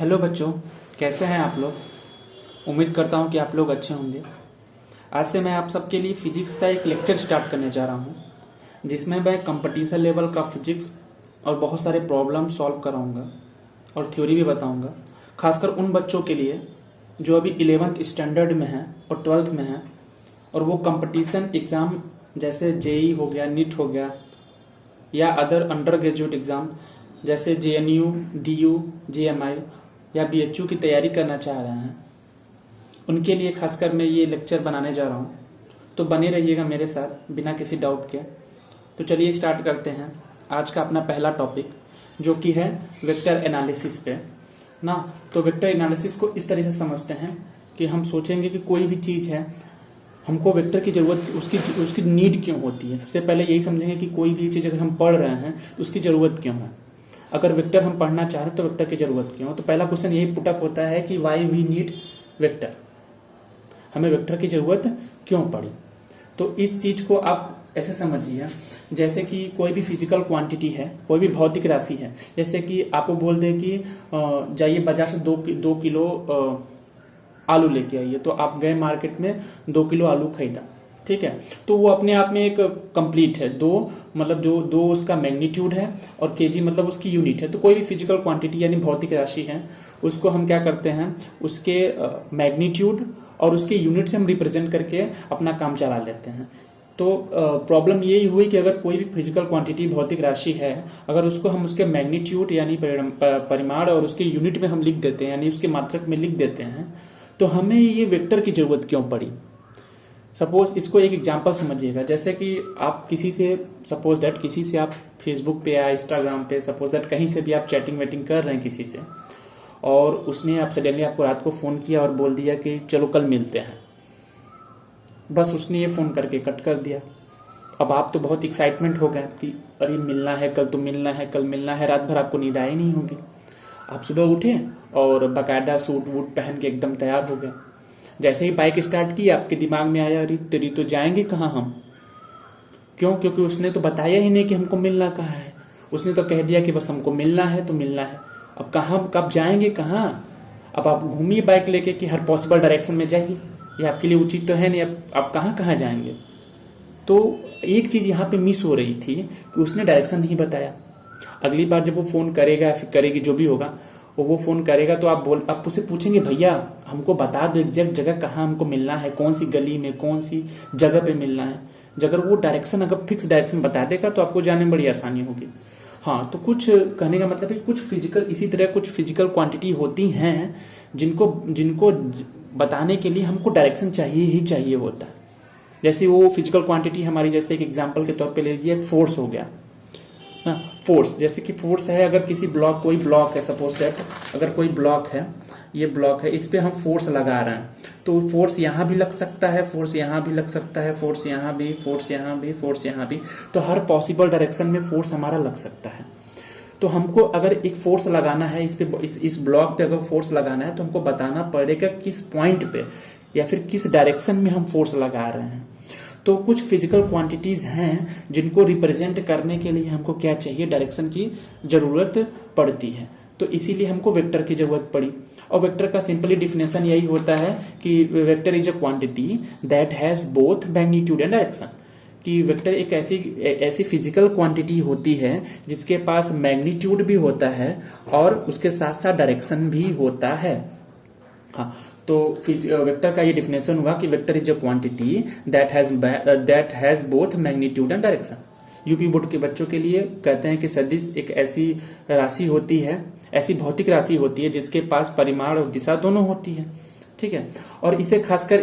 Hello बच्चों, कैसे हैं आप लोग। उम्मीद करता हूं कि आप लोग अच्छे होंगे। आज से मैं आप सबके लिए फिजिक्स का एक लेक्चर स्टार्ट करने जा रहा हूं, जिसमें मैं कंपटीशन लेवल का फिजिक्स और बहुत सारे प्रॉब्लम सॉल्व कराऊंगा और थ्योरी भी बताऊंगा। खासकर उन बच्चों के लिए जो अभी 11th स्टैंडर्ड में हैं और 12th में हैं और वो कंपटीशन एग्ज़ाम जैसे जेई हो गया, नीट हो गया या अदर अंडर ग्रेजुएट एग्ज़ाम जैसे जेएनयू, डीयू, जीएमआई या बीएचयू की तैयारी करना चाह रहे हैं, उनके लिए खासकर मैं ये लेक्चर बनाने जा रहा हूँ। तो बने रहिएगा मेरे साथ बिना किसी डाउट के। तो चलिए स्टार्ट करते हैं आज का अपना पहला टॉपिक, जो कि है वेक्टर एनालिसिस पे ना। तो वेक्टर एनालिसिस को इस तरह से समझते हैं कि हम सोचेंगे कि कोई भी चीज़ है, हमको वेक्टर की ज़रूरत उसकी नीड क्यों होती है। सबसे पहले यही समझेंगे कि कोई भी चीज़ अगर हम पढ़ रहे हैं तो उसकी ज़रूरत क्यों है। अगर वेक्टर हम पढ़ना चाह रहे हैं तो वेक्टर की ज़रूरत क्यों। तो पहला क्वेश्चन यही पुटअप होता है कि वाई वी नीड वेक्टर, हमें वेक्टर की ज़रूरत क्यों पड़ी। तो इस चीज़ को आप ऐसे समझिए जैसे कि कोई भी फिजिकल क्वांटिटी है, कोई भी भौतिक राशि है। जैसे कि आपको बोल दें कि जाइए बाजार से दो किलो आलू लेके आइए, तो आप गए मार्केट में 2 किलो आलू खरीदा, ठीक है। तो वो अपने आप में एक कंप्लीट है। दो मतलब जो दो उसका मैग्नीट्यूड है और केजी मतलब उसकी यूनिट है। तो कोई भी फिजिकल क्वांटिटी यानी भौतिक राशि है, उसको हम क्या करते हैं, उसके मैग्नीट्यूड और उसके यूनिट से हम रिप्रेजेंट करके अपना काम चला लेते हैं। तो प्रॉब्लम यही हुई कि अगर कोई भी फिजिकल क्वांटिटी भौतिक राशि है, अगर उसको हम उसके मैग्नीट्यूड यानी परिमाण और उसके यूनिट में हम लिख देते हैं, यानी उसके मात्रक में लिख देते हैं, तो हमें ये वेक्टर की जरूरत क्यों पड़ी। सपोज इसको एक एग्जांपल समझिएगा। जैसे कि आप किसी से सपोज दैट किसी से आप फेसबुक पे या इंस्टाग्राम पे सपोज दैट कहीं से भी आप चैटिंग वेटिंग कर रहे हैं किसी से, और उसने आप सडनली आपको रात को फ़ोन किया और बोल दिया कि चलो कल मिलते हैं। बस उसने ये फ़ोन करके कट कर दिया। अब आप तो बहुत एक्साइटमेंट हो गए कि अरे मिलना है कल, तो मिलना है कल, मिलना है। रात भर आपको नींद आई नहीं होगी। आप सुबह उठे और बाकायदा सूट वूट पहन के एकदम तैयार हो गए। जैसे ही बाइक स्टार्ट की, आपके दिमाग में आया अरे तेरी तो जाएंगे कहाँ हम। क्यों? क्योंकि उसने तो बताया ही नहीं कि हमको मिलना कहाँ है। उसने तो कह दिया कि बस हमको मिलना है तो मिलना है। अब कहाँ, कब जाएंगे कहाँ। अब आप घूमिए बाइक लेके कि हर पॉसिबल डायरेक्शन में जाइए, ये आपके लिए उचित तो है नहीं। अब आप कहाँ कहाँ जाएंगे। तो एक चीज़ यहाँ पे मिस हो रही थी कि उसने डायरेक्शन नहीं बताया। अगली बार जब वो फ़ोन करेगा फिर करेगी, जो भी होगा वो फ़ोन करेगा, तो आप उससे पूछेंगे भैया हमको बता दो एग्जैक्ट जगह कहाँ हमको मिलना है, कौन सी गली में कौन सी जगह पे मिलना है। अगर वो डायरेक्शन अगर फिक्स डायरेक्शन बता देगा तो आपको जाने में बड़ी आसानी होगी। हाँ, तो कुछ कहने का मतलब है कुछ फिजिकल, इसी तरह कुछ फिजिकल क्वांटिटी होती हैं जिनको बताने के लिए हमको डायरेक्शन चाहिए ही चाहिए होता है। जैसे वो फिजिकल क्वांटिटी हमारी, जैसे एक एग्जांपल के तौर पे ले लीजिए, एक फोर्स हो गया ना। फोर्स जैसे कि फोर्स है, अगर किसी ब्लॉक, कोई ब्लॉक है सपोज दैट, अगर कोई ब्लॉक है, ये ब्लॉक है, इस पे हम फोर्स लगा रहे हैं, तो फोर्स यहाँ भी लग सकता है, फोर्स यहाँ भी लग सकता है, फोर्स यहाँ भी, फोर्स यहाँ भी, फोर्स यहाँ भी। तो हर पॉसिबल डायरेक्शन में फोर्स हमारा लग सकता है। तो हमको अगर एक फोर्स लगाना है इस पे, इस ब्लॉक पे अगर फोर्स लगाना है, तो हमको बताना पड़ेगा किस पॉइंट पे या फिर किस डायरेक्शन में हम फोर्स लगा रहे हैं। तो कुछ फिजिकल क्वांटिटीज हैं जिनको रिप्रेजेंट करने के लिए हमको क्या चाहिए, डायरेक्शन की जरूरत पड़ती है। तो इसीलिए हमको वेक्टर की जरूरत पड़ी। और वेक्टर का सिंपली डिफिनेशन यही होता है कि vector is a quantity that has both magnitude and direction. कि वेक्टर एक ऐसी फिजिकल क्वांटिटी होती है जिसके पास मैग्नीट्यूड भी होता है और उसके साथ साथ डायरेक्शन भी होता है। हाँ, तो वेक्टर का ये डिफिनेशन हुआ कि vector is a quantity that has both magnitude and direction. UP board के बच्चों के लिए कहते हैं कि सदिश एक ऐसी राशि होती है, ऐसी भौतिक राशि होती है जिसके पास परिमाण और दिशा दोनों होती है, ठीक है। और इसे खासकर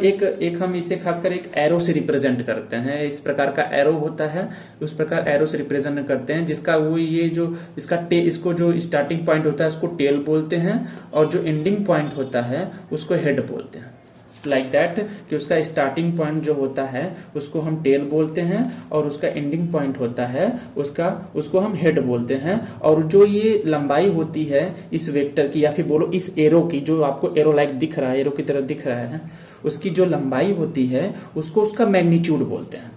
हम इसे खासकर एक एरो से रिप्रेजेंट करते हैं। इस प्रकार का एरो होता है, उस प्रकार एरो से रिप्रेजेंट करते हैं, जिसका वो ये जो इसको जो स्टार्टिंग पॉइंट होता है उसको टेल बोलते हैं, और जो एंडिंग पॉइंट होता है उसको हेड बोलते हैं। लाइक दैट कि उसका स्टार्टिंग पॉइंट जो होता है उसको हम टेल बोलते हैं, और उसका एंडिंग पॉइंट होता है उसको हम हेड बोलते हैं। और जो ये लंबाई होती है इस वेक्टर की, या फिर बोलो इस एरो की, जो आपको एरो लाइक दिख रहा है, एरो की तरह दिख रहा है, उसकी जो लंबाई होती है उसको उसका मैग्नीट्यूड बोलते हैं।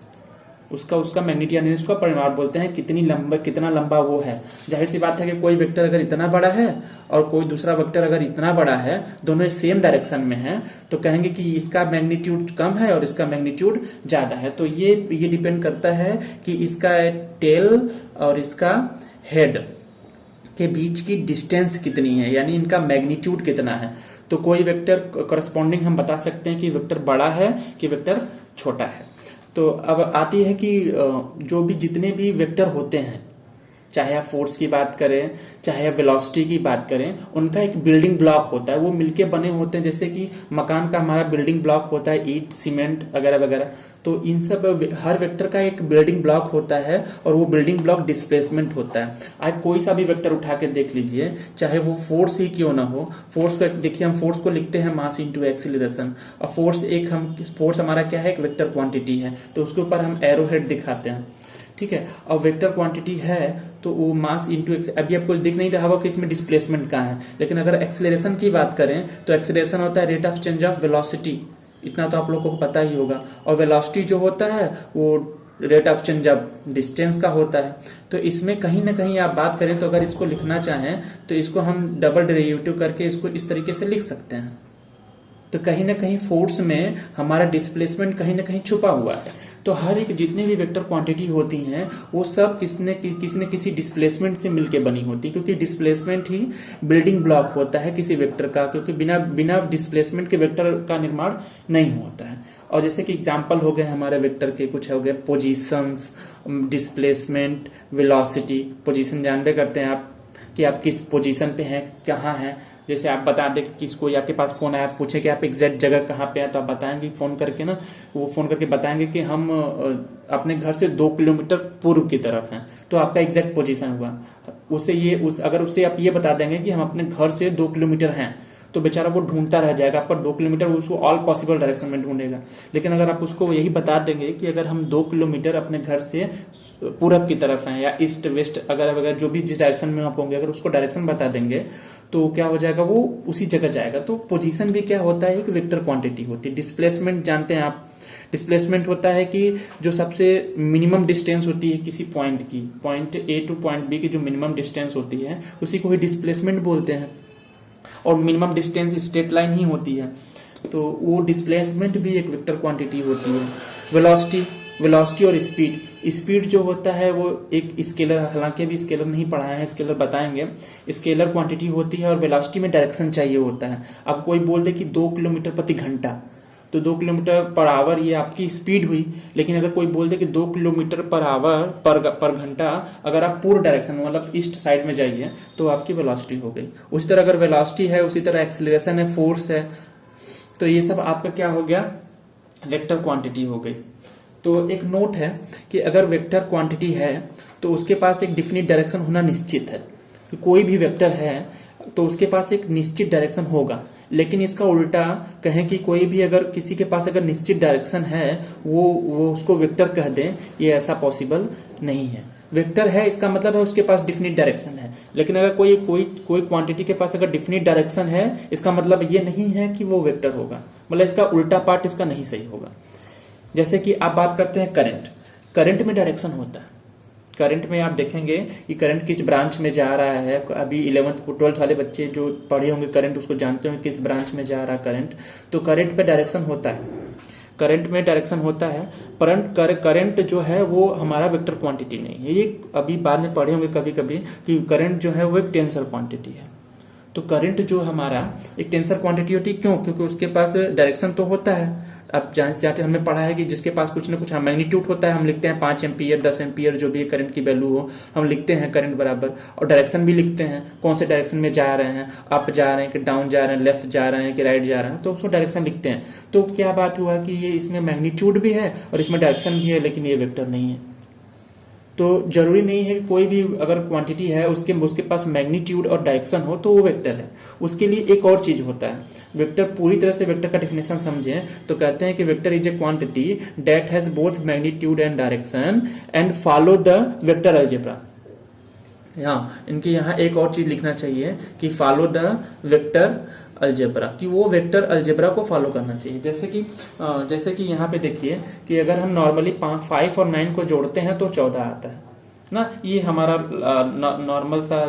उसका उसका मैग्नीट्यूड यानी उसका परिमाण बोलते हैं, कितना लंबा वो है। जाहिर सी बात है कि कोई वेक्टर अगर इतना बड़ा है और कोई दूसरा वेक्टर अगर इतना बड़ा है, दोनों सेम डायरेक्शन में है, तो कहेंगे कि इसका मैग्नीट्यूड कम है और इसका मैग्नीट्यूड ज्यादा है। तो ये डिपेंड करता है कि इसका टेल और इसका हेड के बीच की डिस्टेंस कितनी है, यानी इनका मैग्नीट्यूड कितना है। तो कोई वेक्टर करस्पॉन्डिंग हम बता सकते हैं कि वेक्टर बड़ा है कि वेक्टर छोटा है। तो अब आती है कि जो भी जितने भी वेक्टर होते हैं, चाहे आप फोर्स की बात करें, चाहे आप वेलोसिटी की बात करें, उनका एक बिल्डिंग ब्लॉक होता है, वो मिलके बने होते हैं। जैसे कि मकान का हमारा बिल्डिंग ब्लॉक होता है ईंट, सीमेंट वगैरह वगैरह। तो इन सब हर वेक्टर का एक बिल्डिंग ब्लॉक होता है और वो बिल्डिंग ब्लॉक डिस्प्लेसमेंट होता है। आज कोई सा भी वेक्टर उठा के देख लीजिए, चाहे वो फोर्स ही क्यों ना हो। फोर्स को देखिए, हम फोर्स को लिखते हैं मास इंटू एक्सीलरेशन, और फोर्स हमारा क्या है, एक वेक्टर क्वांटिटी है, तो उसके ऊपर हम एरो हेड दिखाते हैं, ठीक है। और वेक्टर क्वांटिटी है तो वो मास इंटू अभी आपको दिख नहीं रहा होगा कि इसमें डिस्प्लेसमेंट कहाँ है, लेकिन अगर एक्सेलरेशन की बात करें तो एक्सेलरेशन होता है rate of change of velocity, इतना तो आप लोगों को पता ही होगा। और वेलोसिटी जो होता है वो rate of change of distance का होता है। तो इसमें कहीं ना कहीं आप बात करें तो अगर इसको लिखना चाहें तो इसको हम डबल डेरिवेटिव करके इसको इस तरीके से लिख सकते हैं। तो कहीं ना कहीं फोर्स में हमारा डिस्प्लेसमेंट कहीं ना कहीं छुपा हुआ है। तो हर एक जितने भी वेक्टर क्वांटिटी होती हैं वो सब किसी न किसी डिस्प्लेसमेंट से मिलके बनी होती है, क्योंकि डिस्प्लेसमेंट ही बिल्डिंग ब्लॉक होता है किसी वेक्टर का, क्योंकि बिना डिस्प्लेसमेंट के वेक्टर का निर्माण नहीं होता है। और जैसे कि एग्जांपल हो गए हमारे वेक्टर के, कुछ हो गए पोजीशंस, डिस्प्लेसमेंट, वेलोसिटी। पोजीशन जानते करते हैं आप कि आप किस पोजीशन पे हैं, कहाँ हैं। जैसे आप बता दें कि कोई आपके पास फोन आया, पूछे कि आप एग्जैक्ट जगह कहाँ पे हैं, तो आप बताएंगे फोन करके ना, वो फोन करके बताएंगे कि हम अपने घर से 2 किलोमीटर पूर्व की तरफ हैं, तो आपका एग्जैक्ट पोजीशन हुआ। अगर उससे आप ये बता देंगे कि हम अपने घर से 2 किलोमीटर हैं, तो बेचारा वो ढूंढता रह जाएगा आपका 2 किलोमीटर, उसको ऑल पॉसिबल डायरेक्शन में ढूंढेगा। लेकिन अगर आप उसको यही बता देंगे कि अगर हम 2 किलोमीटर अपने घर से पूरब की तरफ हैं या ईस्ट वेस्ट अगर जो भी जिस डायरेक्शन में आप होंगे, अगर उसको डायरेक्शन बता देंगे तो क्या हो जाएगा, वो उसी जगह जाएगा। तो पोजीशन भी क्या होता है, एक वेक्टर क्वांटिटी होती है। डिस्प्लेसमेंट जानते हैं आप, डिस्प्लेसमेंट होता है कि जो सबसे मिनिमम डिस्टेंस होती है किसी पॉइंट की, point A to point B की जो मिनिमम डिस्टेंस होती है उसी को ही डिस्प्लेसमेंट बोलते हैं। और मिनिमम डिस्टेंस स्ट्रेट लाइन ही होती है, तो वो डिस्प्लेसमेंट भी एक वेक्टर क्वांटिटी होती है। वेलोसिटी और स्पीड जो होता है वो एक स्केलर, हालांकि अभी स्केलर नहीं पढ़ाए हैं, स्केलर बताएंगे। स्केलर क्वांटिटी होती है और वेलोसिटी में डायरेक्शन चाहिए होता है। अब कोई बोल दे कि 2 किलोमीटर प्रति घंटा, तो 2 किलोमीटर पर आवर ये आपकी स्पीड हुई। लेकिन अगर कोई बोल दे कि 2 किलोमीटर पर आवर पर घंटा, अगर आप पूर्व डायरेक्शन मतलब ईस्ट साइड में जाइए तो आपकी वेलोसिटी हो गई। उसी तरह अगर वेलोसिटी है, उसी तरह एक्सीलरेशन है, फोर्स है, तो ये सब आपका क्या हो गया, वेक्टर क्वांटिटी हो गई। तो एक नोट है कि अगर वेक्टर क्वांटिटी है तो उसके पास एक डिफिनिट डायरेक्शन होना निश्चित है। कि कोई भी वेक्टर है तो उसके पास एक निश्चित डायरेक्शन होगा। लेकिन इसका उल्टा कहें कि कोई भी अगर किसी के पास अगर निश्चित डायरेक्शन है वो उसको वेक्टर कह दें, ये ऐसा पॉसिबल नहीं है। वेक्टर है इसका मतलब है उसके पास डिफिनिट डायरेक्शन है। लेकिन अगर कोई क्वांटिटी के पास अगर डिफिनिट डायरेक्शन है, इसका मतलब ये नहीं है कि वो वेक्टर होगा, मतलब इसका उल्टा पार्ट इसका नहीं सही होगा। जैसे कि आप बात करते हैं करंट में डायरेक्शन होता है। करंट में आप देखेंगे कि करंट किस ब्रांच में जा रहा है। अभी 11th 12th वाले बच्चे जो पढ़े होंगे करंट, उसको जानते होंगे किस ब्रांच में जा रहा है करंट। तो करंट पे डायरेक्शन होता है, करंट में डायरेक्शन होता है। परंतु करंट जो है वो हमारा वेक्टर क्वांटिटी नहीं है। ये अभी बाद में पढ़े होंगे कभी कभी कि करंट जो है वो एक टेंसर क्वांटिटी है। तो करंट जो हमारा एक टेंसर क्वांटिटी होती है, क्यों? क्योंकि उसके पास डायरेक्शन तो होता है। अब जहाँ हमने पढ़ा है कि जिसके पास कुछ ना कुछ मैग्नीट्यूड होता है, हम लिखते हैं 5 एम्पियर 10 एम्पियर जो भी करंट की वैल्यू हो, हम लिखते हैं करंट बराबर। और डायरेक्शन भी लिखते हैं, कौन से डायरेक्शन में जा रहे हैं, अप जा रहे हैं कि डाउन जा रहे हैं, लेफ्ट जा रहे हैं कि राइट जा रहे हैं, तो उसको डायरेक्शन लिखते हैं। तो क्या बात हुआ कि ये इसमें मैग्नीट्यूड भी है और इसमें डायरेक्शन भी है, लेकिन ये वेक्टर नहीं है। तो जरूरी नहीं है कि कोई भी अगर क्वांटिटी है उसके पास मैग्नीट्यूड और डायरेक्शन हो तो वो वेक्टर है। उसके लिए एक और चीज होता है। वेक्टर पूरी तरह से वेक्टर का डेफिनेशन समझें तो कहते हैं कि vector is a quantity that has both magnitude and direction and follow the vector algebra. हाँ, इनके यहाँ एक और चीज लिखना चाहिए कि फॉलो द वेक्टर अलजेब्रा, कि वो वेक्टर अलजेब्रा को फॉलो करना चाहिए। जैसे कि यहाँ पे देखिए कि अगर हम नॉर्मली 5 और 9 को जोड़ते हैं तो 14 आता है ना। ये हमारा नॉर्मल सा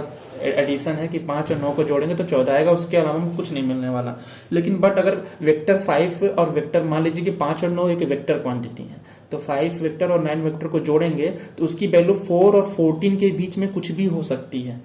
एडिशन है कि 5 और 9 को जोड़ेंगे तो 14 आएगा, उसके अलावा हमको कुछ नहीं मिलने वाला। लेकिन बट अगर वेक्टर 5 और वेक्टर, मान लीजिए कि 5 और 9 एक वेक्टर क्वांटिटी है, तो 5 वेक्टर और 9 वेक्टर को जोड़ेंगे तो उसकी वैल्यू 4 और 14 के बीच में कुछ भी हो सकती है।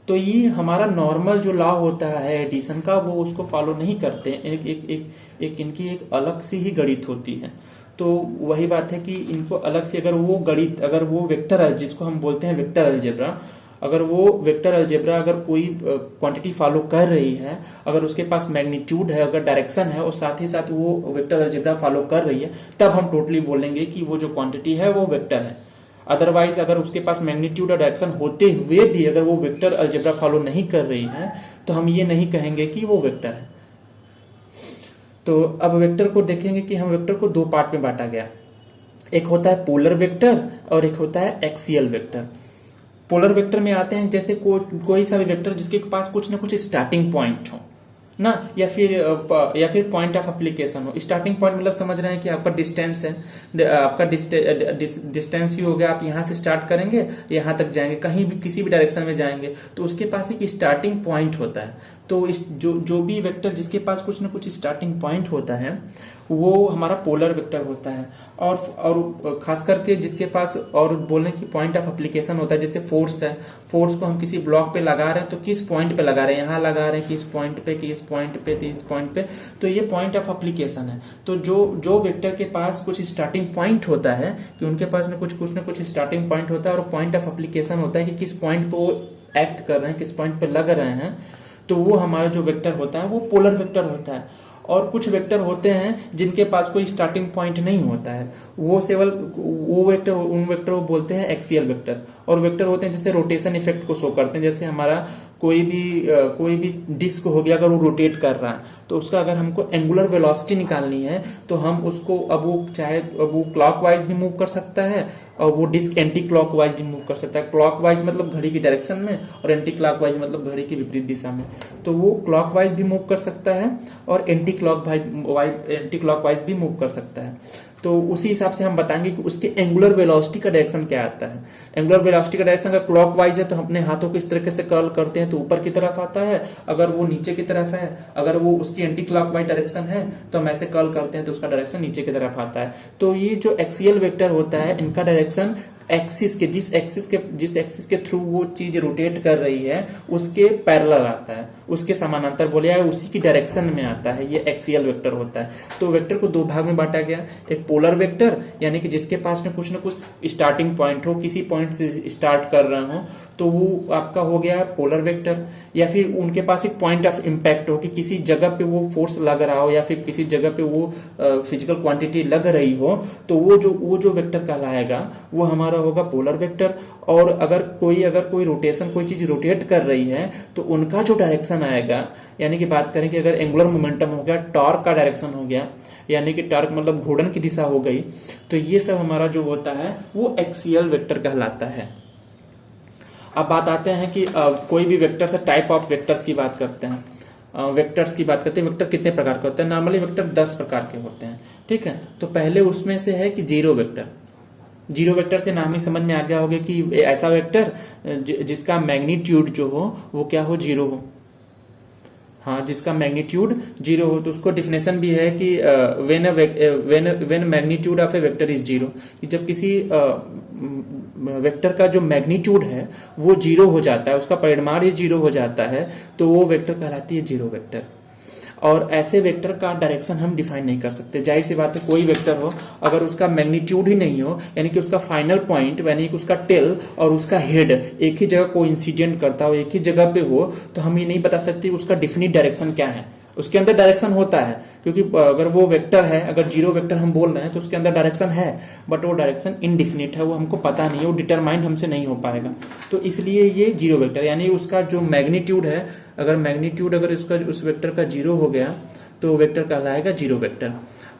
तो ये हमारा नॉर्मल जो लॉ होता है एडिशन का, वो उसको फॉलो नहीं करते। एक इनकी एक अलग सी ही गणित होती है। तो वही बात है कि इनको अलग से अगर वो गणित, अगर वो वेक्टर, जिसको हम बोलते हैं वेक्टर अलजेब्रा, अगर वो वेक्टर अलजेब्रा अगर कोई क्वांटिटी फॉलो कर रही है, अगर उसके पास मैग्नीट्यूड है, अगर डायरेक्शन है और साथ ही साथ वो वेक्टर अलजेब्रा फॉलो कर रही है, तब हम टोटली बोलेंगे कि वो जो क्वांटिटी है वो वेक्टर है। अदरवाइज अगर उसके पास मैग्नीट्यूड और डायरेक्शन होते हुए भी अगर वो वेक्टर अलजेब्रा फॉलो नहीं कर रही है, तो हम ये नहीं कहेंगे कि वो वेक्टर है। तो अब वेक्टर को देखेंगे कि हम वेक्टर को दो पार्ट में बांटा गया। एक होता है पोलर वेक्टर और एक होता है एक्सियल वेक्टर। पोलर वेक्टर में आते हैं जैसे कोई सा भी वेक्टर जिसके पास कुछ ना कुछ स्टार्टिंग पॉइंट हो ना, या फिर पॉइंट ऑफ एप्लीकेशन हो। स्टार्टिंग पॉइंट मतलब समझ रहे हैं कि आपका डिस्टेंस है, आपका डिस्टेंस ही हो गया, आप यहां से स्टार्ट करेंगे, यहां तक जाएंगे, कहीं भी किसी भी डायरेक्शन में जाएंगे, तो उसके पास एक स्टार्टिंग पॉइंट होता है। तो जो भी वेक्टर जिसके पास कुछ ना कुछ स्टार्टिंग पॉइंट होता है वो हमारा पोलर वेक्टर होता है। और खास करके जिसके पास और बोलने की पॉइंट ऑफ एप्लीकेशन होता है, जैसे फोर्स है, फोर्स को हम किसी ब्लॉक पे लगा रहे हैं तो किस पॉइंट पे लगा रहे हैं, यहाँ लगा रहे हैं किस पॉइंट पे, किस पॉइंट पे, किस पॉइंट पे, तो ये पॉइंट ऑफ एप्लीकेशन है। तो जो वेक्टर के पास कुछ स्टार्टिंग पॉइंट होता है, कि उनके पास ना कुछ स्टार्टिंग पॉइंट होता है और पॉइंट ऑफ एप्लीकेशन होता है कि किस पॉइंट पे वो एक्ट कर रहे हैं, किस पॉइंट पे लग रहे हैं, तो वो हमारा जो वेक्टर होता है वो पोलर वेक्टर होता है। और कुछ वेक्टर होते हैं जिनके पास कोई स्टार्टिंग पॉइंट नहीं होता है, वो केवल उन वेक्टर को बोलते हैं एक्सियल वेक्टर। और वेक्टर होते हैं जैसे रोटेशन इफेक्ट को शो करते हैं, जैसे हमारा कोई भी डिस्क हो गया, अगर वो रोटेट कर रहा है तो उसका अगर हमको एंगुलर वेलोसिटी निकालनी है तो हम उसको अब वो क्लॉकवाइज भी मूव कर सकता है और वो डिस्क एंटी क्लॉकवाइज भी मूव कर सकता है। क्लॉकवाइज मतलब घड़ी की डायरेक्शन में और एंटी क्लॉकवाइज मतलब घड़ी की विपरीत दिशा में। तो वो क्लॉकवाइज भी मूव कर सकता है और एंटी क्लॉकवाइज भी मूव कर सकता है। तो उसी हिसाब से हम बताएंगे कि उसके एंगुलर वेलोसिटी का डायरेक्शन क्या आता है। एंगुलर वेलोसिटी का डायरेक्शन अगर क्लॉकवाइज है तो हम अपने हाथों को इस तरीके से कर्ल करते हैं तो ऊपर की तरफ आता है, अगर वो नीचे की तरफ है, अगर वो उसकी एंटी क्लॉकवाइज डायरेक्शन है तो हम ऐसे कर्ल करते हैं तो उसका डायरेक्शन नीचे की तरफ आता है। तो ये जो एक्सियल वेक्टर होता है, इनका डायरेक्शन एक्सिस के जिस एक्सिस के थ्रू वो चीज रोटेट कर रही है उसके पैरेलल आता है, उसके समानांतर बोले या उसी की डायरेक्शन में आता है, ये एक्सियल वेक्टर होता है। तो वेक्टर को दो भाग में बांटा गया, एक पोलर वेक्टर यानी कि जिसके पास में कुछ ना कुछ स्टार्टिंग पॉइंट हो, किसी पॉइंट से स्टार्ट कर रहे हो तो वो आपका हो गया पोलर वेक्टर। या फिर उनके पास एक पॉइंट ऑफ इम्पैक्ट हो कि किसी जगह पे वो फोर्स लग रहा हो या फिर किसी जगह पे वो फिजिकल क्वांटिटी लग रही हो, तो वो जो वेक्टर कहलाएगा वो हमारा होगा पोलर वेक्टर। और अगर कोई रोटेशन, कोई चीज रोटेट कर रही है तो उनका जो डायरेक्शन आएगा, यानी कि बात करें कि अगर एंगुलर मोमेंटम हो गया, टॉर्क का डायरेक्शन हो गया, यानी कि टॉर्क मतलब घूर्णन की दिशा हो गई, तो ये सब हमारा जो होता है वो एक्सियल वेक्टर कहलाता है। अब बात आते हैं कि कोई भी वेक्टर से टाइप ऑफ वेक्टर्स की बात करते हैं। वेक्टर्स की बात करते हैं, वेक्टर कितने प्रकार के होते हैं? नॉर्मली वेक्टर 10 प्रकार के होते हैं, ठीक है। तो पहले उसमें से है कि जीरो वेक्टर। जीरो वेक्टर से नाम ही समझ में आ गया होगा कि ऐसा वेक्टर जिसका मैग्नीट्यूड जो हो वो क्या हो, जीरो हो। हाँ, जिसका मैग्नीट्यूड जीरो हो। तो उसको डिफिनेशन भी है कि when magnitude of A vector is zero, कि जब किसी वेक्टर का जो मैग्नीट्यूड है वो जीरो हो जाता है, उसका परिमाण ही जीरो हो जाता है, तो वो वेक्टर कहलाती है जीरो वेक्टर। और ऐसे वेक्टर का डायरेक्शन हम डिफाइन नहीं कर सकते। जाहिर सी बात है, कोई वेक्टर हो अगर उसका मैग्नीट्यूड ही नहीं हो, यानी कि उसका फाइनल पॉइंट यानी कि उसका टेल और उसका हेड एक ही जगह कोइंसिडेंट करता हो, एक ही जगह पे हो, तो हम ये नहीं बता सकते उसका डिफिनिट डायरेक्शन क्या है। उसके अंदर डायरेक्शन होता है, क्योंकि अगर वो वेक्टर है, अगर जीरो वेक्टर हम बोल रहे हैं तो उसके अंदर डायरेक्शन है, बट वो डायरेक्शन इनडिफिनिट है, वो हमको पता नहीं है, वो डिटरमाइंड हमसे नहीं हो पाएगा। तो इसलिए ये जीरो वेक्टर, यानी उसका जो मैग्नीट्यूड है, अगर उसका उस वेक्टर का जीरो हो गया तो वेक्टर कहलाएगा जीरो वेक्टर।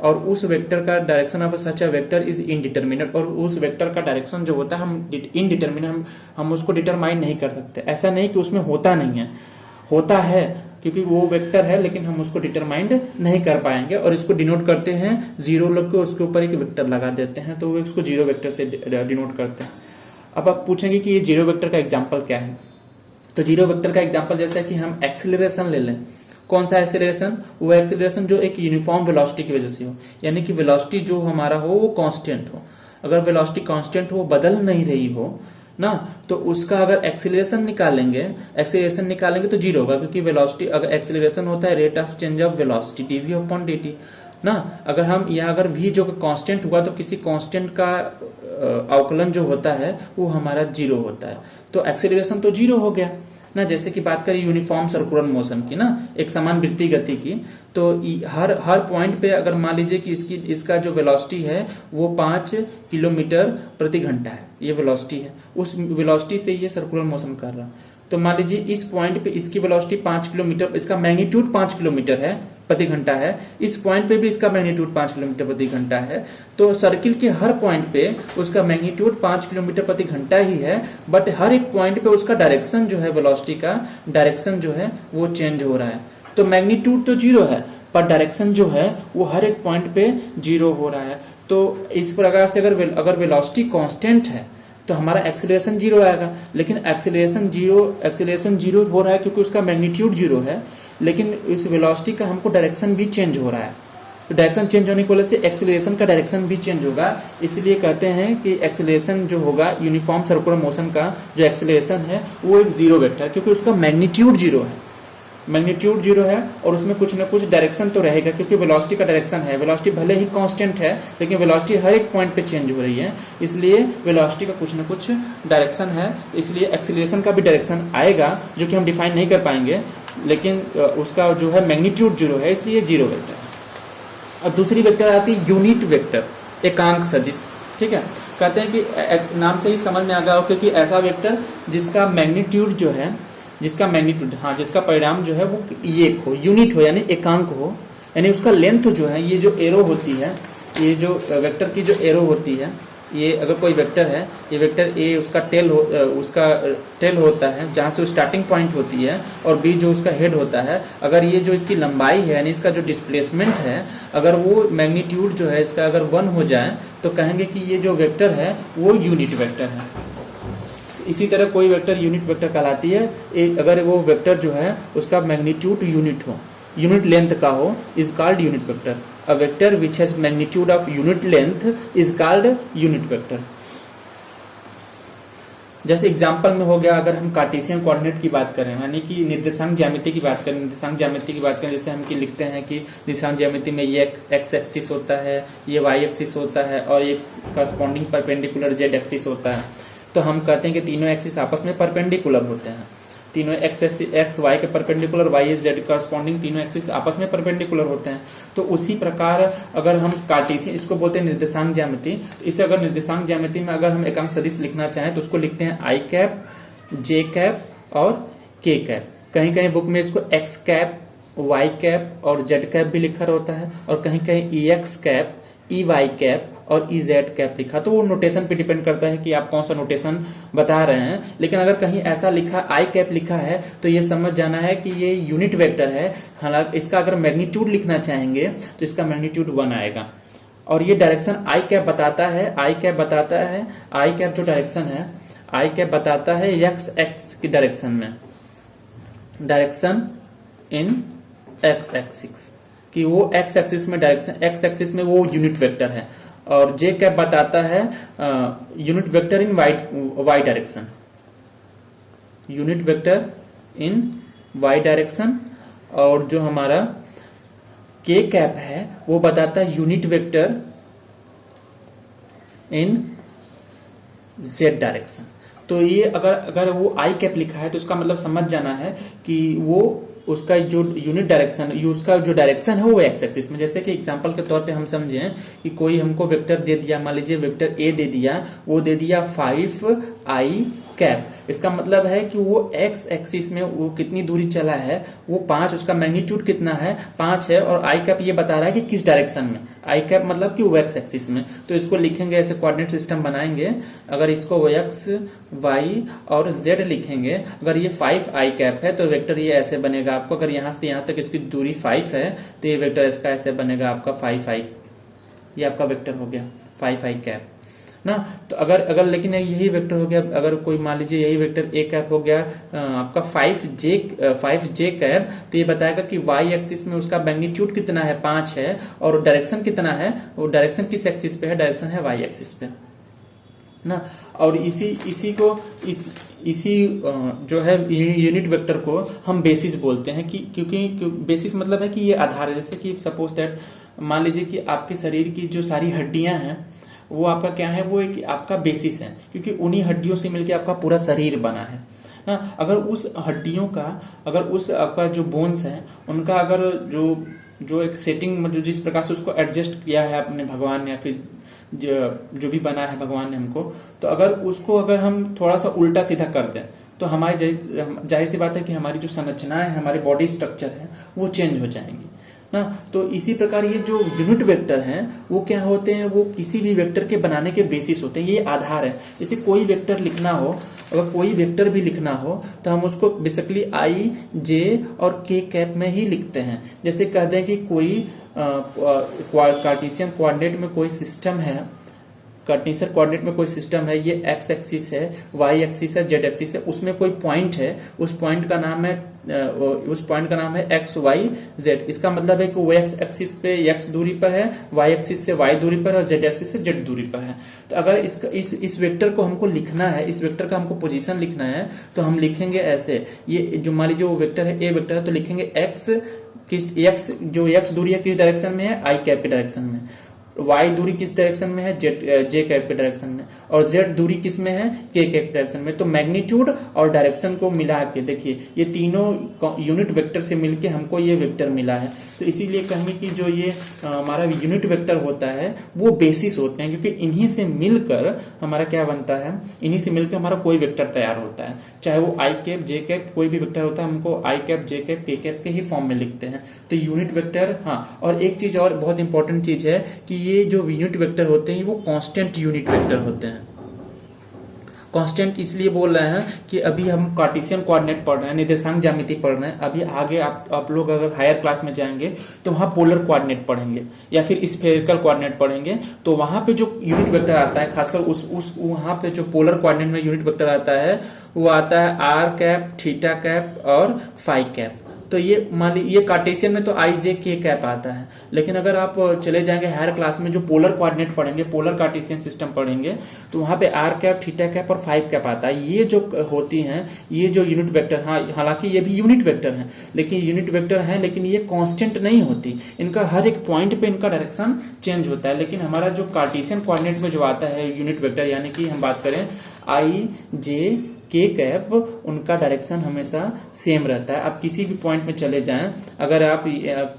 और उस वेक्टर का direction of such a vector is indeterminate, और उस वेक्टर का डायरेक्शन जो होता है हम इनडिटर्मिनेट, हम उसको डिटरमाइन नहीं कर सकते। ऐसा नहीं कि उसमें होता नहीं है, होता है, क्योंकि वो वेक्टर है, लेकिन हम उसको डिटरमाइंड नहीं कर पाएंगे। और इसको डिनोट करते हैं जीरो लग के उसके ऊपर एक वेक्टर लगा देते हैं, तो वो इसको जीरो वेक्टर से डिनोट करते हैं। अब आप पूछेंगे कि ये जीरो वेक्टर का एग्जाम्पल क्या है। तो जीरो वेक्टर का एग्जाम्पल जैसा कि हम एक्सीलरेशन ले लें। कौन सा एक्सीलरेशन? वो एक्सीलरेशन जो एक यूनिफॉर्म वेलोसिटी की वजह से हो, यानी कि वेलोसिटी जो हमारा हो वो कांस्टेंट हो। अगर वेलोसिटी कांस्टेंट हो, बदल नहीं रही हो ना, तो उसका अगर एक्सीलरेशन निकालेंगे तो जीरो होगा, क्योंकि वेलोसिटी अगर एक्सीलरेशन होता है rate of change of velocity d v upon dt ना। अगर हम यहाँ अगर v जो कांस्टेंट हुआ तो किसी कांस्टेंट का अवकलन जो होता है वो हमारा जीरो होता है, तो एक्सीलरेशन तो जीरो हो गया ना। जैसे कि बात करें यूनिफॉर्म सर्कुलर मोशन की ना, एक समान वृत्तीय गति की, तो हर पॉइंट पे अगर मान लीजिए कि इसका जो वेलोसिटी है वो 5 किलोमीटर प्रति घंटा है, ये वेलोसिटी है, उस वेलोसिटी से ये सर्कुलर मोशन कर रहा है। तो मान लीजिए इस पॉइंट पे इसकी वेलोसिटी 5 किलोमीटर, इसका मैग्नीट्यूड 5 किलोमीटर है प्रति घंटा है, इस पॉइंट पे भी इसका मैग्नीट्यूड 5 किलोमीटर प्रति घंटा है। तो सर्किल के हर पॉइंट पे उसका मैग्नीट्यूड 5 किलोमीटर प्रति घंटा ही है, बट हर एक पॉइंट पे उसका डायरेक्शन जो है, वेलोसिटी का डायरेक्शन जो है वो चेंज हो रहा है। तो मैग्नीट्यूड तो जीरो है, पर डायरेक्शन जो है वो हर एक पॉइंट पे जीरो हो रहा है। तो इस प्रकार से अगर वेलोसिटी कांस्टेंट है तो हमारा एक्सीलरेशन जीरो आएगा, लेकिन एक्सीलरेशन जीरो हो रहा है क्योंकि उसका मैग्नीट्यूड जीरो है, लेकिन इस वेलोसिटी का हमको डायरेक्शन भी चेंज हो रहा है। तो डायरेक्शन चेंज होने की वजह से एक्सीलरेशन का डायरेक्शन भी चेंज होगा। इसलिए कहते हैं कि एक्सीलरेशन जो होगा यूनिफॉर्म सर्कुलर मोशन का जो एक्सीलरेशन है वो एक जीरो वेक्टर है, क्योंकि उसका मैग्नीट्यूड जीरो है, मैग्नीट्यूड जीरो है, और उसमें कुछ ना कुछ डायरेक्शन तो रहेगा, क्योंकि वेलोसिटी का डायरेक्शन है। वेलोसिटी भले ही कांस्टेंट है, लेकिन वेलोसिटी हर एक पॉइंट पे चेंज हो रही है, इसलिए वेलोसिटी का कुछ ना कुछ डायरेक्शन है। इसलिए एक्सीलरेशन का भी डायरेक्शन आएगा, जो कि हम डिफाइन नहीं कर पाएंगे, लेकिन उसका जो है मैग्नीट्यूड जीरो है, इसलिए जीरो वेक्टर है। अब दूसरी वेक्टर आती है यूनिट वेक्टर, एकांक सदिश। ठीक है, कहते हैं कि नाम से ही समझ में आ गया हो कि ऐसा वेक्टर जिसका मैग्नीट्यूड जो है, जिसका परिणाम जो है वो एक हो, यूनिट हो, यानी एकांक हो, यानी उसका लेंथ जो है, ये जो एरो होती है, ये जो वेक्टर की जो एरो होती है, ये अगर कोई वेक्टर है, ये वेक्टर ए उसका टेल होता है जहां से स्टार्टिंग पॉइंट होती है, और बी जो उसका हेड होता है। अगर ये जो इसकी लंबाई है, यानी इसका जो डिस्प्लेसमेंट है, अगर वो मैग्नीट्यूड जो है इसका अगर 1 हो जाए तो कहेंगे कि ये जो वेक्टर है वो यूनिट वेक्टर है। इसी तरह कोई वेक्टर यूनिट वेक्टर कहलाती है अगर वो वेक्टर जो है उसका मैग्नीट्यूड यूनिट हो, यूनिट लेंथ का हो, is called unit vector. A vector which has magnitude of unit length is called unit vector. जैसे एग्जांपल में हो गया, अगर हम कार्टेशियन कोऑर्डिनेट की बात करें, यानी कि निर्देशांक ज्यामिति की बात करें, जैसे हम की लिखते हैं कि निर्देशांक ज्यामिति में ये एक्स एक्सिस होता है, ये वाई एक्सिस होता है, और ये करस्पॉन्डिंग परपेंडिकुलर जेड एक्सिस होता है। तो हम कहते हैं कि तीनों एक्सिस आपस में परपेंडिकुलर होते हैं, तीनों एक्स वाई के परपेंडिकुलर, वाई जेड करस्पॉन्डिंग, तीनों एक्सिस आपस में परपेंडिकुलर होते हैं। तो उसी प्रकार अगर हम कार्टेशियन, इसको बोलते हैं निर्देशांक ज्यामिति, इसे अगर निर्देशांक ज्यामिति में अगर हम एकांक सदिश लिखना चाहें तो उसको लिखते हैं आई कैप, जे कैप और के कैप। कहीं कहीं बुक में इसको एक्स कैप, वाई कैप और जेड कैप भी लिखा होता है, और कहीं कहीं e x cap, e y cap और ई जेड कैप लिखा। तो वो नोटेशन पे डिपेंड करता है कि आप कौन सा नोटेशन बता रहे हैं। लेकिन अगर कहीं ऐसा लिखा आई कैप लिखा है तो ये समझ जाना है कि ये यूनिट वेक्टर है। हालांकि इसका अगर मैग्नीट्यूड लिखना चाहेंगे तो इसका मैग्नीट्यूड 1 आएगा, और ये डायरेक्शन आई कैप बताता है। आई कैप जो डायरेक्शन है, आई कैप बताता है एक्स की डायरेक्शन में, डायरेक्शन इन एक्स एक्सिस, कि वो एक्स एक्सिस में डायरेक्शन, एक्स एक्सिस में वो यूनिट वेक्टर है। और जे कैप बताता है यूनिट वेक्टर इन वाई डायरेक्शन, यूनिट वेक्टर इन वाई डायरेक्शन। और जो हमारा के कैप है वो बताता है यूनिट वेक्टर इन जेड डायरेक्शन। तो ये अगर वो आई कैप लिखा है तो उसका मतलब समझ जाना है कि वो उसका जो यूनिट डायरेक्शन, उसका जो डायरेक्शन है वो एक्स एक्सिस में। जैसे कि एग्जांपल के तौर पे हम समझें कि कोई हमको वेक्टर दे दिया, मान लीजिए वेक्टर ए दे दिया, वो दे दिया 5i कैप। इसका मतलब है कि वो एक्स एक्सिस में वो कितनी दूरी चला है, वो 5, उसका मैग्नीट्यूड कितना है, 5 है, और आई कैप ये बता रहा है कि किस डायरेक्शन में। आई कैप मतलब कि वो एक्स एक्सिस में। तो इसको लिखेंगे ऐसे, कोऑर्डिनेट सिस्टम बनाएंगे। अगर इसको वो एक्स वाई और जेड लिखेंगे, अगर ये 5 आई कैप है तो वेक्टर ये ऐसे बनेगा आपको। अगर यहां से यहां तक इसकी दूरी 5 है तो ये वेक्टर इसका ऐसे बनेगा आपका 5 आई। ये आपका वेक्टर हो गया 5 आई कैप ना। तो अगर लेकिन यही वेक्टर हो गया, अगर कोई मान लीजिए यही वेक्टर ए कैप हो गया आपका 5 जे कैप, तो ये बताएगा कि वाई एक्सिस में उसका मैग्नीट्यूड कितना है, 5 है, और डायरेक्शन कितना है, वो डायरेक्शन किस एक्सिस पे है, डायरेक्शन है वाई एक्सिस पे ना। और इसी जो है यूनिट वेक्टर को हम बेसिस बोलते हैं कि क्योंकि बेसिस मतलब है कि ये आधार है। जैसे कि सपोज दैट मान लीजिए कि आपके शरीर की जो सारी हड्डियां हैं वो आपका क्या है, वो एक आपका बेसिस है, क्योंकि उन्हीं हड्डियों से मिलकर आपका पूरा शरीर बना है ना। अगर उस हड्डियों का, अगर उस आपका जो बोन्स है उनका अगर जो एक सेटिंग में जो जिस प्रकार से उसको एडजस्ट किया है अपने भगवान ने, या फिर जो भी बना है भगवान ने हमको, तो अगर हम थोड़ा सा उल्टा सीधा कर दें तो हमारी जाहिर सी बात है कि हमारी जो संरचना है, हमारे बॉडी स्ट्रक्चर है, वो चेंज हो जाएंगी ना। तो इसी प्रकार ये जो यूनिट वेक्टर हैं वो क्या होते हैं, वो किसी भी वेक्टर के बनाने के बेसिस होते हैं, ये आधार है। जैसे कोई वेक्टर लिखना हो, अगर कोई वेक्टर भी लिखना हो तो हम उसको बेसिकली आई जे और के कैप में ही लिखते हैं। जैसे कह दें कि कोई कार्टेशियन कोऑर्डिनेट में कोई सिस्टम है, कार्टेशियन कोऑर्डिनेट में कोई सिस्टम है, ये एक्स एक्सिस है, वाई एक्सिस है, जेड एक्सिस है, उसमें कोई पॉइंट है, उस पॉइंट का नाम है एक्स वाई जेड। इसका मतलब है कि वो एक्स एक्सिस पे एक्स दूरी पर है, वाई एक्सिस से वाई दूरी पर है, और जेड एक्सिस से जेड दूरी पर है। तो अगर इस वेक्टर को हमको लिखना है, इस वेक्टर का हमको पोजीशन लिखना है, तो हम लिखेंगे ऐसे। ये जो मान लीजिए वो वेक्टर है, ए वेक्टर है, तो लिखेंगे एक्स जो एक्स दूरी है किस डायरेक्शन में है, आई कैप के डायरेक्शन में, वाई दूरी किस डायरेक्शन में है, जे कैप के डायरेक्शन में, और जेड दूरी किस में है, के कैप के डायरेक्शन में। तो मैग्नीट्यूड और डायरेक्शन को मिला के देखिए, ये तीनों यूनिट वेक्टर से मिलके हमको ये वेक्टर मिला है। तो इसीलिए कहेंगे कि जो ये हमारा यूनिट वेक्टर होता है वो बेसिस होते हैं, क्योंकि इन्हीं से मिलकर हमारा क्या बनता है, इन्हीं से मिलकर हमारा कोई वेक्टर तैयार होता है। चाहे वो आई कैप जे कैप कोई भी वेक्टर होता है, हमको आई cap j cap k cap के ही फॉर्म में लिखते हैं। तो यूनिट वेक्टर, हाँ, और एक चीज और बहुत इंपॉर्टेंट चीज है कि ये जो यूनिट वेक्टर होते हैं वो कांस्टेंट यूनिट वेक्टर होते हैं। कांस्टेंट इसलिए बोल रहे हैं कि अभी हम कार्टेशियन कोऑर्डिनेट पढ़ रहे हैं, निर्देशांक ज्यामिति पढ़ रहे हैं। अभी आगे आप लोग अगर हायर क्लास में जाएंगे तो वहां पोलर कोऑर्डिनेट पढ़ेंगे या फिर स्फेरिकल कोऑर्डिनेट पढ़ेंगे। तो वहां पे जो यूनिट वेक्टर आता है, खासकर उस वहां पे जो पोलर कोऑर्डिनेट में यूनिट वेक्टर आता है वो आता है आर कैप, थीटा कैप और फाई कैप। तो ये मान लीजिए ये कार्टेशियन में तो आई जे के कैप आता है, लेकिन अगर आप चले जाएंगे हायर क्लास में जो पोलर कोऑर्डिनेट पढ़ेंगे, पोलर कार्टेशियन सिस्टम पढ़ेंगे, तो वहां पे आर कैप, थीटा कैप और फाइव कैप आता है। ये जो होती हैं, ये जो यूनिट वेक्टर, हाँ हालांकि ये भी यूनिट वेक्टर है, लेकिन ये कांस्टेंट नहीं होती। इनका हर एक पॉइंट पे इनका डायरेक्शन चेंज होता है। लेकिन हमारा जो कार्टेशियन कोऑर्डिनेट में जो आता है यूनिट वेक्टर, यानी कि हम बात करें आई जे के कैप, उनका डायरेक्शन हमेशा सेम रहता है। आप किसी भी पॉइंट में चले जाएं, अगर आप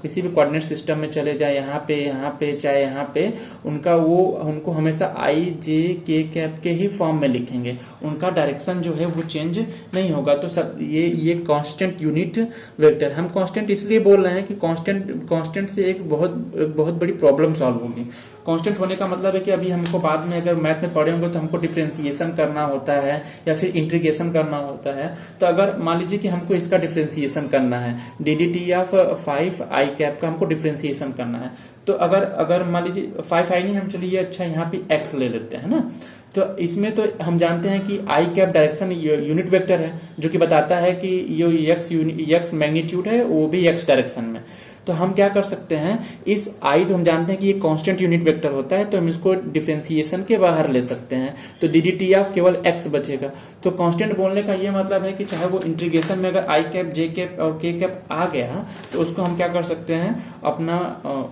किसी भी कोऑर्डिनेट सिस्टम में चले जाएं, यहाँ पे चाहे यहाँ पे, उनको हमेशा आई जे के कैप के ही फॉर्म में लिखेंगे। उनका डायरेक्शन जो है वो चेंज नहीं होगा। तो सब ये कांस्टेंट यूनिट वेक्टर। हम कांस्टेंट इसलिए बोल रहे हैं कि कांस्टेंट से एक बहुत बड़ी प्रॉब्लम सॉल्व होगी। कांस्टेंट होने का मतलब है कि अभी हमको बाद में अगर मैथ में पढ़े होंगे तो हमको डिफरेंशिएशन करना होता है या फिर इंटीग्रेशन करना होता है। तो अगर मान लीजिए कि हमको इसका डिफरेंशिएशन करना है, डी ऑफ 5 आई कैप का हमको डिफरेंशिएशन करना है, तो अगर मान लीजिए 5 आई नहीं, हम चलिए अच्छा यहाँ पे एक्स ले लेते हैं ना। तो इसमें तो हम जानते हैं कि आई कैप डायरेक्शन यूनिट वेक्टर है, जो कि बताता है कि ये एक्स मैग्नीट्यूड है, वो भी एक्स डायरेक्शन में। तो हम क्या कर सकते हैं, इस आई तो हम जानते हैं कि ये कांस्टेंट यूनिट वेक्टर होता है, तो हम इसको डिफरेंशिएशन के बाहर ले सकते हैं। तो डी ऑफ केवल एक्स बचेगा। तो कांस्टेंट बोलने का ये मतलब है कि चाहे वो इंटीग्रेशन में अगर आई कैप, जे कैप और के कैप आ गया, तो उसको हम क्या कर सकते हैं, अपना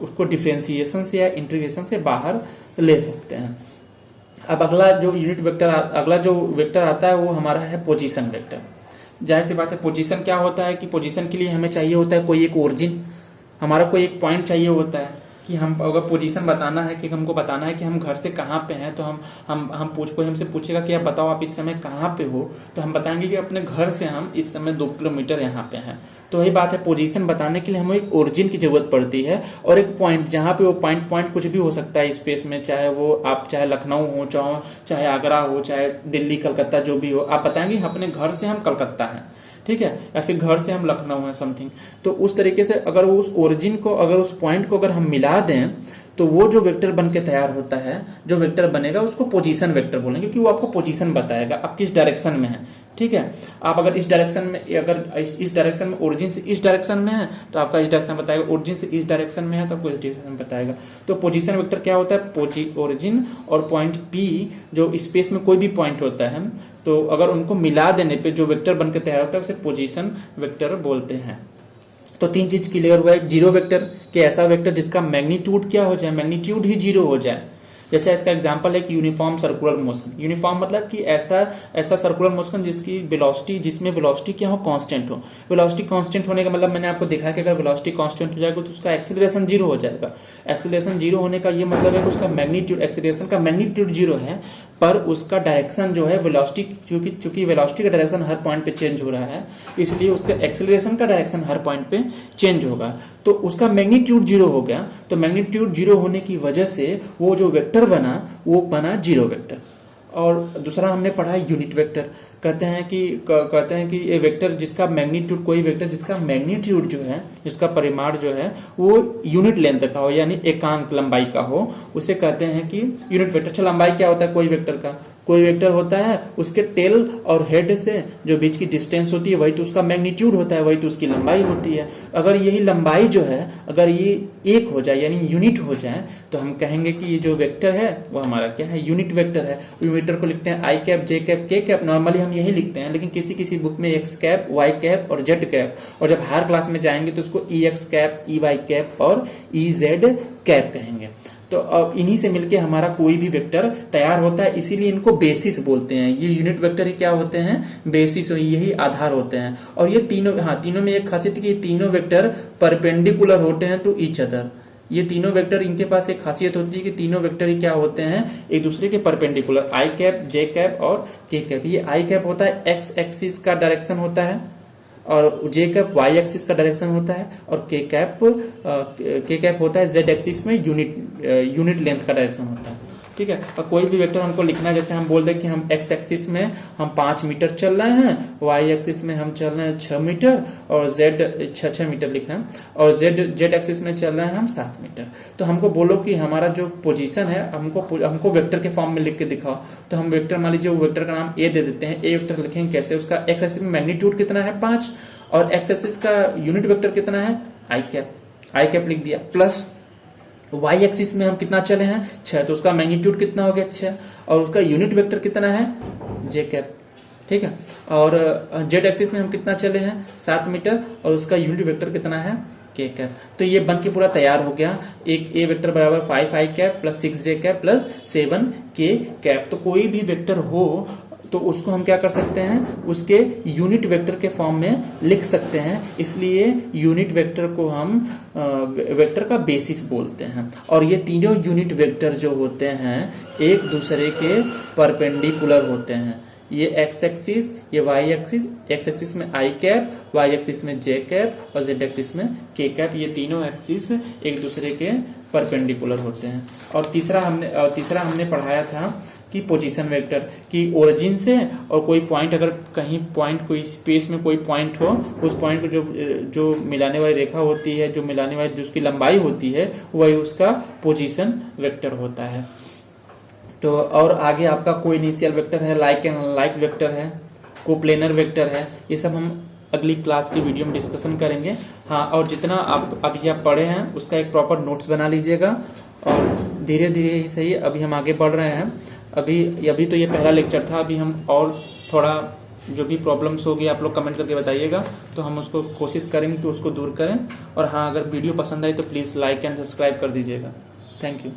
उसको डिफरेंशिएशन से या इंटीग्रेशन से बाहर ले सकते हैं। अब अगला जो वेक्टर आता है वो हमारा है पोजीशन वेक्टर। जाहिर सी बात है, पोजीशन क्या होता है कि पोजीशन के लिए हमें चाहिए होता है कोई एक ओरिजिन, हमारा कोई एक पॉइंट चाहिए होता है। कि हम अगर पोजीशन बताना है कि हमको बताना है कि हम घर से कहाँ पे हैं, तो हम कोई हमसे पूछेगा कि आप बताओ आप इस समय कहाँ पे हो, तो हम बताएंगे कि अपने घर से हम इस समय 2 किलोमीटर यहाँ पे हैं। तो वही बात है, पोजीशन बताने के लिए हमें एक ओरिजिन की जरूरत पड़ती है और एक पॉइंट, जहाँ पे वो पॉइंट कुछ भी हो सकता है स्पेस में, चाहे वो आप चाहे लखनऊ हो, चाहे आगरा हो, चाहे दिल्ली कलकत्ता जो भी हो, आप बताएंगे अपने घर से हम कलकत्ता हैं, ठीक है, या फिर घर से हम लखनऊ है समथिंग। तो उस तरीके से अगर वो उस ओरिजिन को, अगर उस पॉइंट को अगर हम मिला दें तो वो जो वेक्टर बन के तैयार होता है, जो वेक्टर बनेगा उसको पोजीशन वेक्टर बोलेंगे, क्योंकि वो आपको पोजीशन बताएगा आप किस डायरेक्शन में है। ठीक है, आप अगर इस डायरेक्शन में, अगर इस डायरेक्शन में ओरिजिन से इस डायरेक्शन में है तो आपका इस डायरेक्शन बताएगा, ओरिजिन से इस डायरेक्शन में है तो आपको इस डायरेक्शन में बताएगा। तो पोजीशन वेक्टर क्या होता है, ओरिजिन और पॉइंट पी जो स्पेस में कोई भी पॉइंट होता है, तो अगर उनको मिला देने पे जो वेक्टर बनकर तैयार होता है उसे पोजीशन वेक्टर बोलते हैं। तो 3 चीज क्लियर हुआ है। जीरो वेक्टर कि ऐसा वेक्टर जिसका मैग्नीट्यूड क्या हो जाए, मैग्नीट्यूड ही जीरो हो जाए। जैसे इसका एग्जांपल है कि यूनिफॉर्म सर्कुलर मोशन। यूनिफॉर्म मतलब कि ऐसा सर्कुलर मोशन जिसकी वेलोसिटी, जिसमें वेलोसिटी क्या हो, कांस्टेंट हो। वेलोसिटी कांस्टेंट होने का मतलब मैंने आपको दिखाया कि अगर वेलोसिटी कांस्टेंट हो जाएगा तो उसका एक्सीलरेशन जीरो हो जाएगा। एक्सीलरेशन जीरो होने का ये मतलब है कि उसका मैग्नीट्यूड, एक्सीलरेशन का मैग्नीट्यूड जीरो है, पर उसका डायरेक्शन जो है वेलोसिटी, क्योंकि वेलोसिटी का डायरेक्शन हर पॉइंट पे चेंज हो रहा है, इसलिए उसका एक्सीलरेशन का डायरेक्शन हर पॉइंट पे चेंज होगा। तो उसका मैग्नीट्यूड जीरो हो गया। तो मैग्नीट्यूड जीरो होने की वजह से वो जो वेक्टर बना वो बना जीरो वेक्टर। और दूसरा हमने पढ़ा है यूनिट वेक्टर। कहते हैं कि ये वेक्टर जिसका मैग्नीट्यूड, कोई वेक्टर जिसका मैग्नीट्यूड जो है, जिसका परिमाण जो है वो यूनिट लेंथ का हो, यानी एकांक लंबाई का हो, उसे कहते हैं कि यूनिट वेक्टर। अच्छा, लंबाई क्या होता है कोई वेक्टर का? कोई वेक्टर होता है उसके टेल और हेड से जो बीच की डिस्टेंस होती है वही तो उसका मैग्नीट्यूड होता है, वही तो उसकी लंबाई होती है। अगर यही लंबाई जो है अगर ये एक हो जाए यानी यूनिट हो जाए तो हम कहेंगे कि ये जो वेक्टर है वो हमारा क्या है, यूनिट वेक्टर है। वेक्टर को लिखते हैं i cap, j cap, k cap, normally हम यही लिखते हैं, लेकिन किसी किसी बुक में एक्स कैप, वाई कैप और जेड कैप, और जब हायर क्लास में जाएंगे तो उसको e x cap, e y cap और ई जेड कैप कहेंगे। तो अब इन्हीं से मिलके हमारा कोई भी वेक्टर तैयार होता है, इसीलिए इनको बेसिस बोलते हैं। ये यूनिट वेक्टर ही क्या होते हैं, बेसिस, यही आधार होते हैं। और ये तीनों में एक खासियत है कि तीनों वेक्टर परपेंडिकुलर होते हैं टू ईच अदर। ये तीनों वेक्टर, इनके पास एक खासियत होती है कि तीनों वेक्टर ही क्या होते हैं, एक दूसरे के परपेंडिकुलर। आई कैप, जे कैप और के कैप। ये आई कैप होता है एक्स एक्सिस का डायरेक्शन होता है, और जे कैप वाई एक्सिस का डायरेक्शन होता है, और के कैप होता है जेड एक्सिस में यूनिट लेंथ का डायरेक्शन होता है। ठीक है, और कोई भी वेक्टर हमको लिखना है, जैसे हम बोल दें कि हम एक्स एक्सिस में हम 5 मीटर चल रहे हैं, वाई एक्सिस में हम चल रहे हैं 6 मीटर और जेड 6 मीटर लिख रहे हैं, और जेड एक्सिस में चल रहे हैं हम 7 मीटर। तो हमको बोलो कि हमारा जो पोजीशन है हमको वेक्टर के फॉर्म में लिख के दिखाओ। तो हम वेक्टर, मान लीजिए वेक्टर का नाम ए दे देते हैं। ए वेक्टर लिखेंगे कैसे, उसका एक्स एक्सिस में मैग्नीट्यूड कितना है 5, और एक्स एक्सिस का यूनिट वेक्टर कितना है आई कैप लिख दिया, प्लस वाई एक्सिस में हम कितना चले हैं 6, तो उसका मैग्नीट्यूड कितना हो गया 6, और उसका यूनिट वेक्टर कितना है जे कैप। ठीक है, और जेड एक्सिस में हम कितना चले हैं 7 मीटर, और उसका यूनिट वेक्टर कितना है के कैप। तो ये बन के पूरा तैयार हो गया। एक ए वेक्टर बराबर 5 आई कैप प्लस 6 जे कैप प्लस 7 के कैप। तो कोई भी वेक्टर हो तो उसको हम क्या कर सकते हैं, उसके यूनिट वेक्टर के फॉर्म में लिख सकते हैं, इसलिए यूनिट वेक्टर को हम वेक्टर का बेसिस बोलते हैं। और ये तीनों यूनिट वेक्टर जो होते हैं एक दूसरे के परपेंडिकुलर होते हैं। ये एक्स एक्सिस, ये वाई एक्सिस, एक्स एक्सिस में आई कैप, वाई एक्सिस में जे कैप और जेड एक्सिस में के कैप, ये तीनों एक्सिस एक दूसरे के परपेंडिकुलर होते हैं। और तीसरा हमने पढ़ाया था कि पोजीशन वेक्टर की ओरिजिन से, और कोई पॉइंट, अगर कहीं पॉइंट, कोई स्पेस में कोई पॉइंट हो, उस पॉइंट को जो मिलाने वाली रेखा होती है, जो मिलाने वाली जिसकी लंबाई होती है, वही उसका पोजीशन वेक्टर होता है। तो और आगे आपका कोई इनिशियल वेक्टर है, लाइक एंड अनलाइक वेक्टर है, कोप्लेनर वेक्टर है, ये सब हम अगली क्लास की वीडियो में डिस्कशन करेंगे। हाँ, और जितना आप अभी आप पढ़े हैं उसका एक प्रॉपर नोट्स बना लीजिएगा, और धीरे धीरे ही सही अभी हम आगे बढ़ रहे हैं। अभी तो ये पहला लेक्चर था, अभी हम और थोड़ा जो भी प्रॉब्लम्स होगी आप लोग कमेंट करके बताइएगा, तो हम उसको कोशिश करेंगे कि उसको दूर करें। और हाँ, अगर वीडियो पसंद आए तो प्लीज़ लाइक एंड सब्सक्राइब कर दीजिएगा। Thank you.